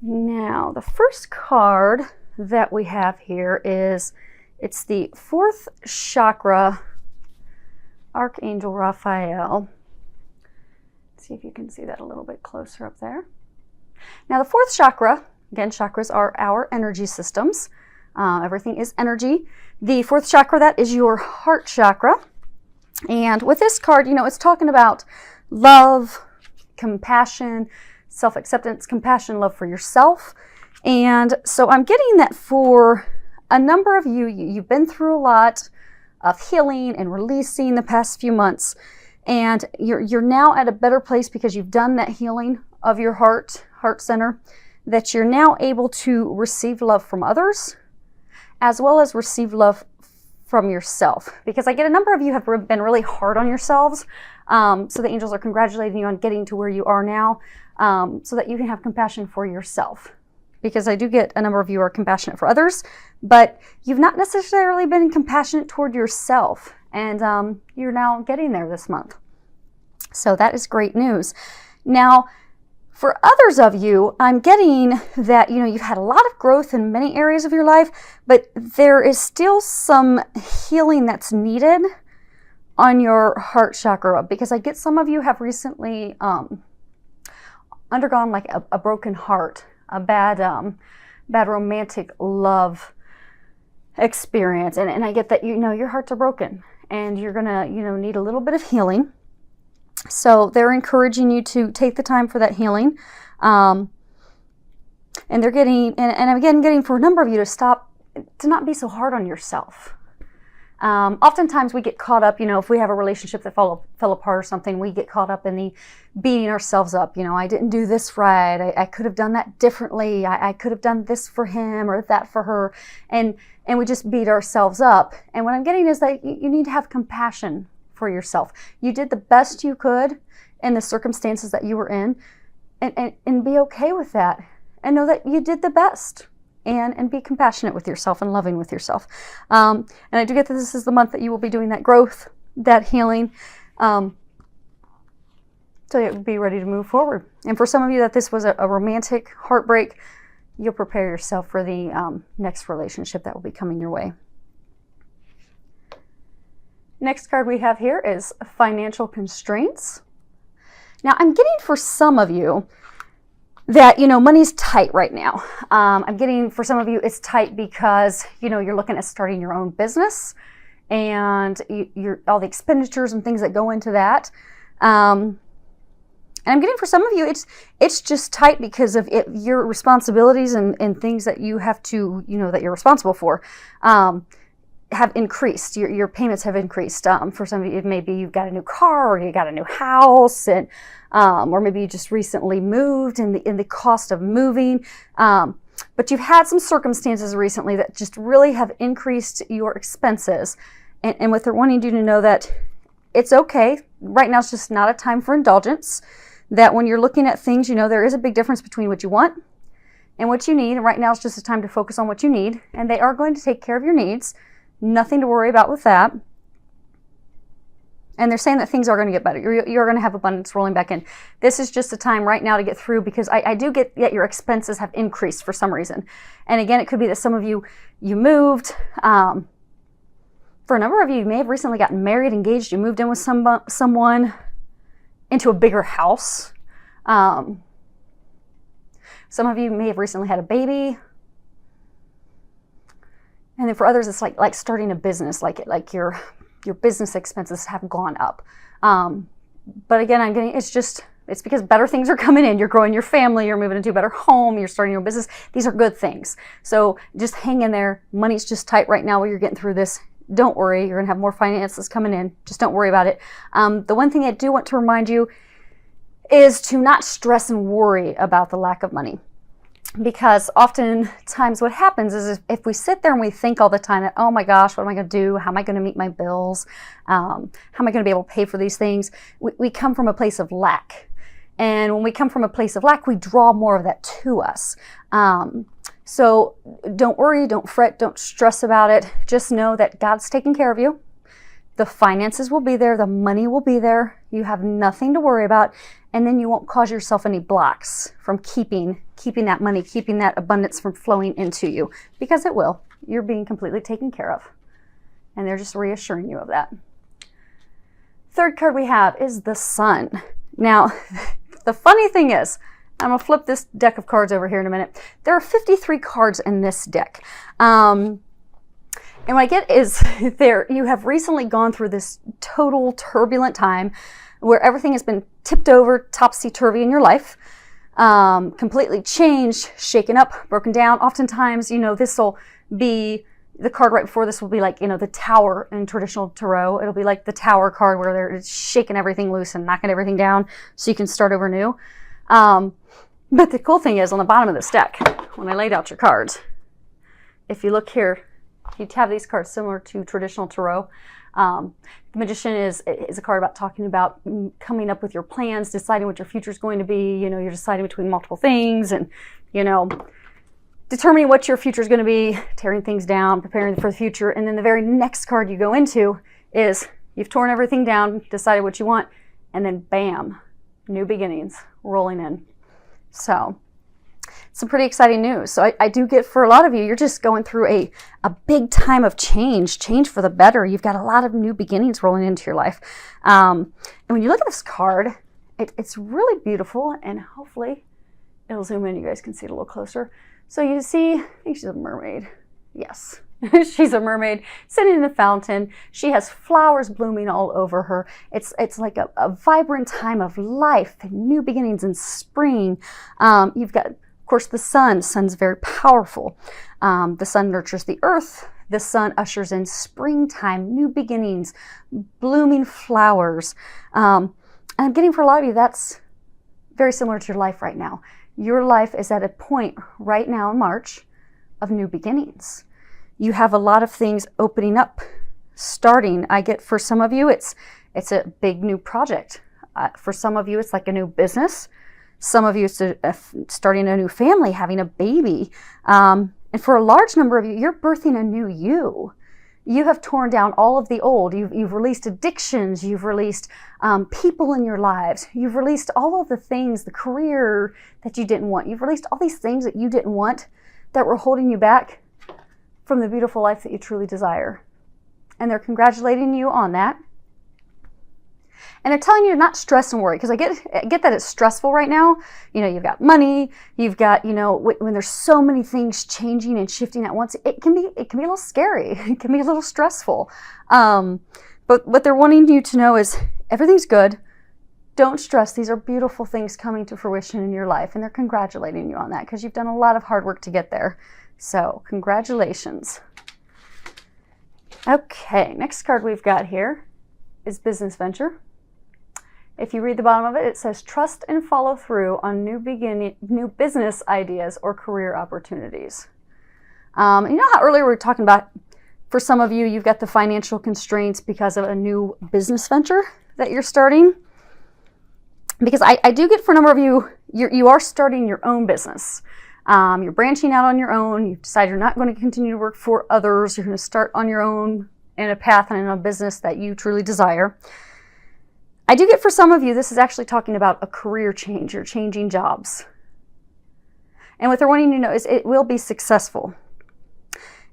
Now, the first card that we have here is, it's the fourth chakra, Archangel Raphael. Let's see if you can see that a little bit closer up there. Now, the fourth chakra, again, chakras are our energy systems. Everything is energy. The fourth chakra, that is your heart chakra. And with this card, you know, it's talking about love, compassion, self-acceptance, compassion, love for yourself. And so I'm getting that for a number of you, you've been through a lot of healing and releasing the past few months. And you're now at a better place because you've done that healing of your heart center, that you're now able to receive love from others, as well as receive love from yourself. Because I get a number of you have been really hard on yourselves. So the angels are congratulating you on getting to where you are now, so that you can have compassion for yourself. Because I do get a number of you are compassionate for others, but you've not necessarily been compassionate toward yourself. And you're now getting there this month. So that is great news. Now, for others of you, I'm getting that, you know, you've had a lot of growth in many areas of your life, but there is still some healing that's needed on your heart chakra, because I get some of you have recently undergone like a broken heart, a bad romantic love experience. And I get that, you know, your hearts are broken and you're gonna, you know, need a little bit of healing. So they're encouraging you to take the time for that healing. And they're getting, and I'm again getting for a number of you to not be so hard on yourself. Oftentimes we get caught up, you know, if we have a relationship that fell apart or something, we get caught up in the beating ourselves up. You know, I didn't do this right. I could have done that differently. I could have done this for him or that for her. And we just beat ourselves up. And what I'm getting is that you need to have compassion for yourself. You did the best you could in the circumstances that you were in, and be okay with that. And know that you did the best. And be compassionate with yourself and loving with yourself. And I do get that this is the month that you will be doing that growth, that healing. So you'll be ready to move forward. And for some of you that this was a romantic heartbreak, you'll prepare yourself for the next relationship that will be coming your way. Next card we have here is financial constraints. Now I'm getting for some of you that, you know, money's tight right now. I'm getting for some of you it's tight because, you know, you're looking at starting your own business and you're all the expenditures and things that go into that. And I'm getting for some of you it's just tight because of your responsibilities and things that you have to, you know, that you're responsible for. Have increased. Your payments have increased. For some of you, maybe you've got a new car or you got a new house, and or maybe you just recently moved, and the cost of moving. But you've had some circumstances recently that just really have increased your expenses, and what they're wanting you to know that it's okay. Right now, it's just not a time for indulgence. That when you're looking at things, you know, there is a big difference between what you want and what you need. And right now, it's just a time to focus on what you need, and they are going to take care of your needs. Nothing to worry about with that. And they're saying that things are going to get better. You're going to have abundance rolling back in. This is just a time right now to get through, because I do get that your expenses have increased for some reason. And again, it could be that some of you moved. For a number of you, you may have recently gotten married, engaged. You moved in with someone into a bigger house. Some of you may have recently had a baby. And then for others, it's like starting a business, like your business expenses have gone up. But again, I'm getting, it's because better things are coming in. You're growing your family, you're moving into a better home, you're starting your own business. These are good things. So just hang in there. Money's just tight right now while you're getting through this. Don't worry, you're gonna have more finances coming in. Just don't worry about it. The one thing I do want to remind you is to not stress and worry about the lack of money. Because oftentimes what happens is if we sit there and we think all the time that, oh my gosh, what am I going to do? How am I going to meet my bills? How am I going to be able to pay for these things? We come from a place of lack. And when we come from a place of lack, we draw more of that to us. So don't worry, don't fret, don't stress about it. Just know that God's taking care of you. The finances will be there. The money will be there. You have nothing to worry about, and then you won't cause yourself any blocks from keeping that money, keeping that abundance from flowing into you, because it will. You're being completely taken care of, and they're just reassuring you of that. Third card we have is the Sun. Now, the funny thing is, I'm going to flip this deck of cards over here in a minute. There are 53 cards in this deck. And what I get is you have recently gone through this total turbulent time where everything has been tipped over, topsy-turvy in your life, completely changed, shaken up, broken down. Oftentimes, this will be, the card right before this will be like, the Tower in traditional tarot. It'll be like the Tower card where they're shaking everything loose and knocking everything down so you can start over new. But the cool thing is, on the bottom of this deck, when I laid out your cards, if you look here, you have these cards similar to traditional tarot. The Magician is a card about talking about coming up with your plans, deciding what your future is going to be. You're deciding between multiple things and, determining what your future is going to be, tearing things down, preparing for the future. And then the very next card you go into is you've torn everything down, decided what you want, and then bam, new beginnings rolling in. So some pretty exciting news. So I do get, for a lot of you, you're just going through a big time of change for the better. You've got a lot of new beginnings rolling into your life. And when you look at this card, it's really beautiful, and hopefully it'll zoom in. You guys can see it a little closer. So you see, I think she's a mermaid. Yes, she's a mermaid sitting in a fountain. She has flowers blooming all over her. It's like a vibrant time of life and new beginnings and spring. You've got, of course, the sun. The sun's very powerful. The sun nurtures the earth. The sun ushers in springtime, new beginnings, blooming flowers. And I'm getting, for a lot of you, that's very similar to your life right now. Your life is at a point right now in March of new beginnings. You have a lot of things opening up, starting. I get, for some of you, it's a big new project. For some of you, it's like a new business. Some of you, it's starting a new family, having a baby. And for a large number of you, you're birthing a new you. You have torn down all of the old. You've released addictions. You've released people in your lives. You've released all of the things, the career that you didn't want. You've released all these things that you didn't want that were holding you back from the beautiful life that you truly desire. And they're congratulating you on that. And they're telling you to not stress and worry, because I get that it's stressful right now. You've got money, you've got, when there's so many things changing and shifting at once, it can be a little scary. It can be a little stressful. But what they're wanting you to know is everything's good. Don't stress. These are beautiful things coming to fruition in your life, and they're congratulating you on that because you've done a lot of hard work to get there. So congratulations. Okay, next card we've got here is Business Venture. If you read the bottom of it, it says trust and follow through on new business ideas or career opportunities. You know how earlier we were talking about, for some of you, you've got the financial constraints because of a new business venture that you're starting? Because I do get, for a number of you, you are starting your own business. You're branching out on your own. You decide you're not going to continue to work for others. You're going to start on your own in a path and in a business that you truly desire. I do get, for some of you, this is actually talking about a career change. You're changing jobs. And what they're wanting you to know is it will be successful.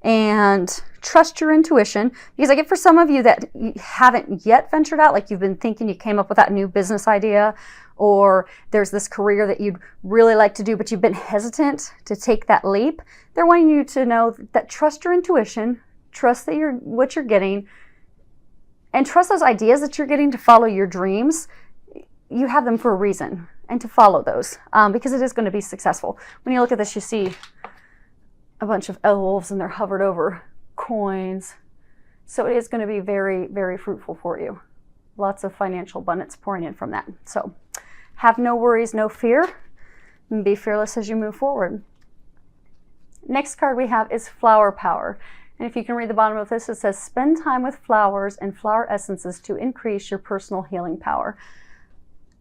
And trust your intuition, because I get, for some of you that you haven't yet ventured out, like you've been thinking, you came up with that new business idea, or there's this career that you'd really like to do, but you've been hesitant to take that leap. They're wanting you to know that trust your intuition, trust that what you're getting, and trust those ideas that you're getting to follow your dreams. You have them for a reason, and to follow those, because it is going to be successful. When you look at this, you see a bunch of elves, and they're hovered over coins. So it is going to be very, very fruitful for you. Lots of financial abundance pouring in from that. So have no worries, no fear, and be fearless as you move forward. Next card we have is Flower Power. And if you can read the bottom of this, it says, spend time with flowers and flower essences to increase your personal healing power.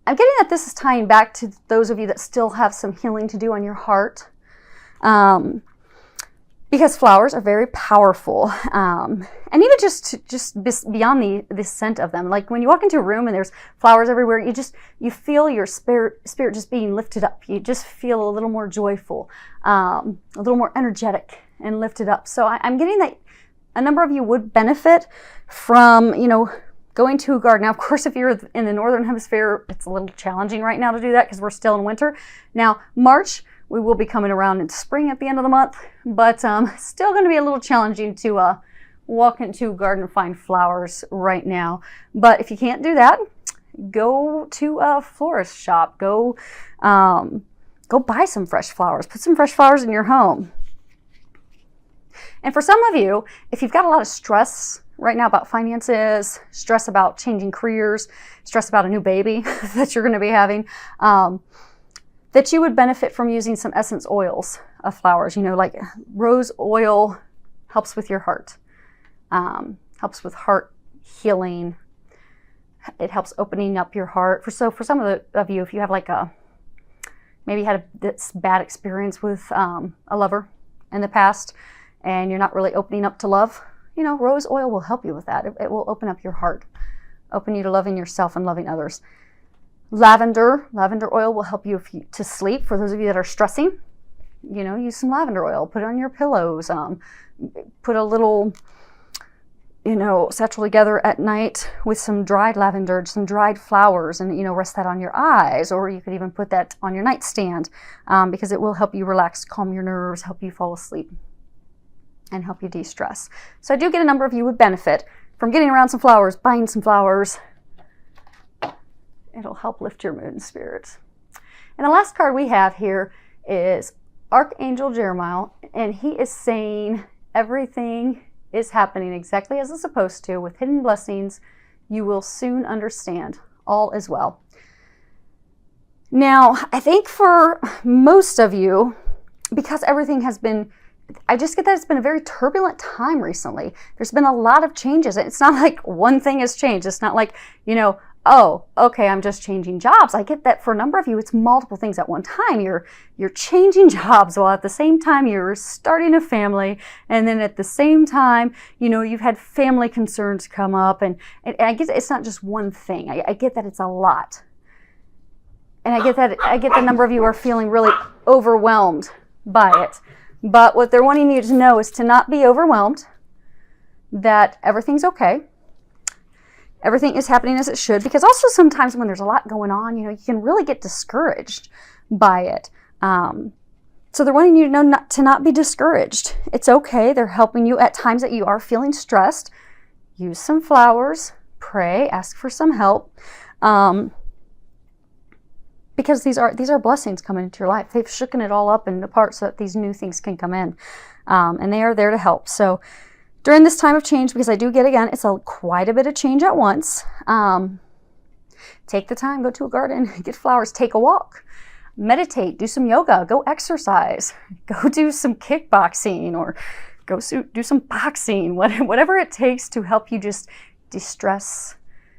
I'm getting that this is tying back to those of you that still have some healing to do on your heart. because flowers are very powerful. And even just beyond the scent of them, like when you walk into a room and there's flowers everywhere, you feel your spirit just being lifted up. You just feel a little more joyful, a little more energetic and lifted up. So I'm getting that a number of you would benefit from, you know, going to a garden. Now, of course, if you're in the Northern Hemisphere, it's a little challenging right now to do that because we're still in winter. Now, March, we will be coming around into spring at the end of the month, but still going to be a little challenging to walk into a garden and find flowers right now. But if you can't do that, go to a florist shop. Go buy some fresh flowers. Put some fresh flowers in your home. And for some of you, if you've got a lot of stress right now about finances, stress about changing careers, stress about a new baby that you're going to be having, that you would benefit from using some essence oils of flowers. You know, like rose oil helps with your heart, helps with heart healing. It helps opening up your heart. For some of you, if you have like maybe had this bad experience with a lover in the past, and you're not really opening up to love, you know, rose oil will help you with that. It will open up your heart, open you to loving yourself and loving others. Lavender oil will help you to sleep. For those of you that are stressing, you know, use some lavender oil. Put it on your pillows. Put a little, you know, satchel together at night with some dried lavender, some dried flowers, and, you know, rest that on your eyes. Or you could even put that on your nightstand because it will help you relax, calm your nerves, help you fall asleep, and help you de-stress. So I do get a number of you would benefit from getting around some flowers, buying some flowers. It'll help lift your mood and spirits. And the last card we have here is Archangel Jeremiah, and he is saying everything is happening exactly as it's supposed to with hidden blessings. You will soon understand. All is well. Now, I think for most of you, because everything has been, I just get that it's been a very turbulent time recently. There's been a lot of changes. It's not like one thing has changed. It's not like, you know, oh, okay, I'm just changing jobs. I get that for a number of you, it's multiple things at one time. You're changing jobs while at the same time you're starting a family. And then at the same time, you know, you've had family concerns come up. And I guess it's not just one thing. I get that it's a lot. And I get the number of you are feeling really overwhelmed by it. But what they're wanting you to know is to not be overwhelmed, that everything's okay. Everything is happening as it should, because also sometimes when there's a lot going on, you know, you can really get discouraged by it. So they're wanting you to know to not be discouraged. It's okay. They're helping you at times that you are feeling stressed. Use some flowers, pray, ask for some help. Because these are blessings coming into your life. They've shooken it all up and apart so that these new things can come in. And they are there to help. So during this time of change, because I do get, again, it's quite a bit of change at once. Take the time, go to a garden, get flowers, take a walk, meditate, do some yoga, go exercise, go do some kickboxing, or go do some boxing, whatever it takes to help you just de-stress,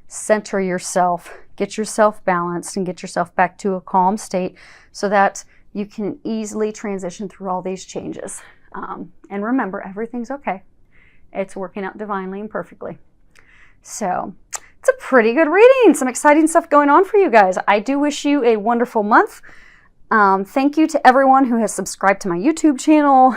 center yourself, get yourself balanced, and get yourself back to a calm state so that you can easily transition through all these changes. And remember, everything's okay. It's working out divinely and perfectly. So it's a pretty good reading. Some exciting stuff going on for you guys. I do wish you a wonderful month. Thank you to everyone who has subscribed to my YouTube channel.